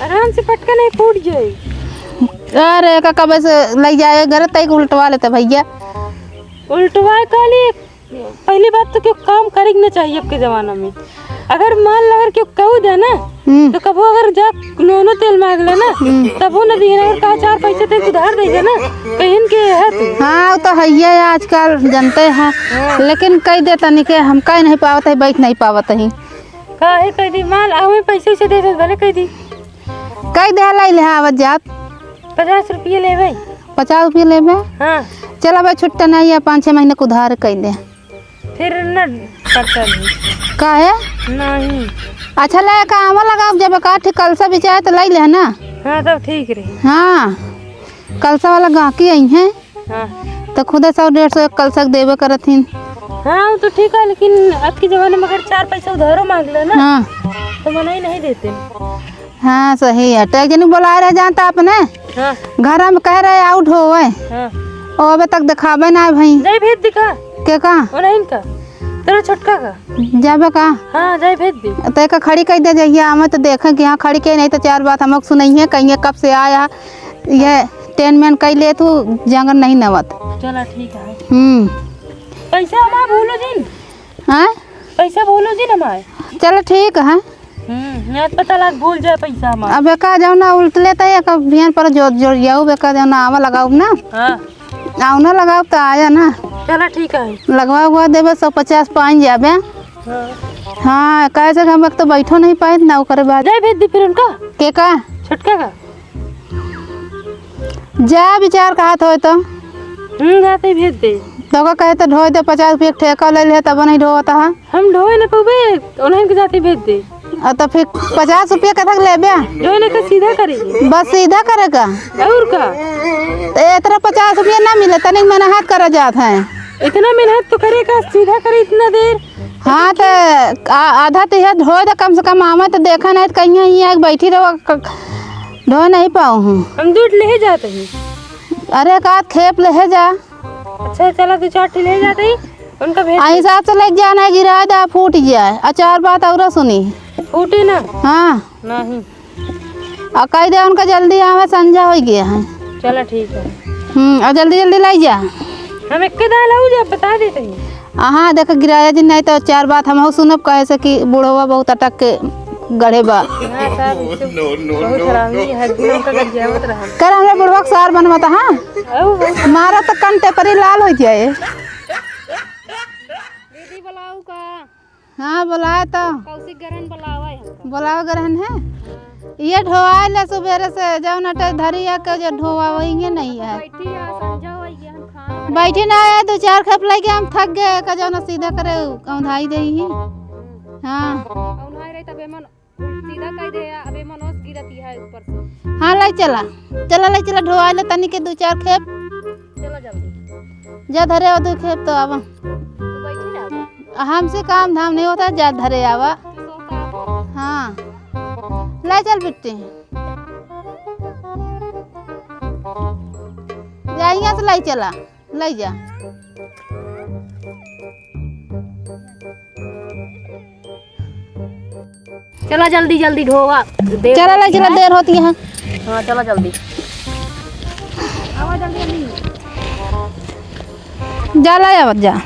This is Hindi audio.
आराम से पटका नहीं फूट जाए। अरे का कब से लग जाए घर तक उल्टवा लेते भैया। उल्टवाए काली पहली बात तो क्यों काम करेगी ना चाहिए अब के जमाना में। अगर मान लगा क्यों कहू दे ना तो कबो अगर जा नोनो तेल मांग ले ना तब वो न दिए अगर कहा 4 पैसे ते उधार देगा ना कहीं के है तू। हाँ तो है आजकल जनते हैं लेकिन कह देता नहीं के हम कह नहीं पावत है बैठ नहीं पावत है काहे कह दी माल हमें पैसे से दे दे भले कह दी कह दे लाई ले आवत जात 50 रुपये ले भाई 50 रुपये ले में। हाँ चला भाई छुट्टा नहीं है 5-6 महीने को उधार कह दे फिर न पड़ता नहीं काहे नहीं। अच्छा ले का आवा लगा जब का ठीक कलसा बिचाए तो लाई ले ना। हाँ तब ठीक रही। हाँ कलसा वाला गाहकी आई है हाँ तो खुद 100-150 एक कलसा देवे करथिन। हाँ तो ठीक है लेकिन आज के जमाने में अगर 4 पैसे उधारो मांग ले ना हाँ तो मना ही नहीं देते। हाँ सही है टैग जनी बुला रहे जानता अपने हाँ घर में कह रहे आउट हो हाँ और अबे तक दिखावे ना भाई जाए भेज दिखा के का और इनका तेरा छोटका का जाबे का हाँ जाए भेज दी ते का खड़ी कह दे जाइए हमें तो देखें कि यहाँ खड़ी के नहीं तो 4 बात हम सुनइए कहिए कब से आया ये 10 मैन कह ले तू जंगल नहीं नवत। चला ठीक है। पैसा हमारा भूलो जी हाँ पैसा भूलो जी हमारे। चलो ठीक है यहाँ पता लग भूल जाए पैसा हमारा। अब बेका जाओ ना उल्ट लेता है कब बिहान पर जोर जोर जाओ बेका जाओ ना आवा लगाओ ना हाँ आओ ना लगाओ तो आया ना चला ठीक है लगवा हुआ देवे 150 पाइन जाबे। हाँ हाँ कैसे हम तो बैठो नहीं पाए ना ओकर बाद जाए भेज दी फिर उनका के का छोटका का जा विचार कहा तो जाते ही भेज दे तो का कहे तो ढो दे 50 रुपये ठेका ले ले तब नहीं ढोता है हम ढोए ना पवे उन्हें के जाते भेज दे और तो फिर 50 रुपये कथक लेबे जो ने का सीधा करेगी बस सीधा करेगा और का इतना 50 रुपये ना मिले तनिक मेहनत कर जात है इतना मेहनत तो करेगा सीधा करे इतना देर। हाँ तो आधा तो यह ढो दे कम से कम आवा तो देखा नहीं तो कहीं यहाँ बैठी रहो ढो नहीं पाऊँ हूँ हम दूध ले जाते हैं। अरे का खेप ले जा अच्छा चला 2-4 ले जाते ही उनका भेज हिसाब से लेके जाना है गिरा दे फूट जाए। अचार बात और सुनी फूटे ना हाँ नहीं और कह दे उनका जल्दी आवे संजा हो गया है। चला ठीक है और जल्दी जल्दी लाई जा हम एक दाल आऊ जा बता देते हैं। हाँ देख गिराया जी नहीं तो 4 बात हम सुनब कहे से कि बुढ़वा बहुत अटक के गढ़े बा कर हमरा बुढ़वा के सार बनवा हाँ मारा तो कंटे पर लाल हो जाए। दीदी बुलाऊ का हाँ बुलाए तो कौशिक गरहन बुलावा बुलावा गरहन है ये ढोआ ले सुबह से जाओ नटे धरी के जो ढोआ वही नहीं है बैठी ना है 2-4 खेप लगे हम थक गए का जाओ ना सीधा करे औंधाई दे ही। हाँ औंधाई रही तबे मन सीधा कह दे अबे मनोस गिरती है ऊपर से। हाँ लाई चला लाई चला ढोआ ले तनी के 2-4 खेप चला जल्दी जा धरे 2 खेप तो आवा तो बैठी ना हमसे काम धाम नहीं होता जा धरे आवा। हाँ लाई चल बिट्टी जा यहाँ से लाई चला लाई जा चला जल्दी जल्दी ढोवा चला लाई चला देर होती है। हाँ चला जल्दी आवा जल्दी जा लाई आवा जा।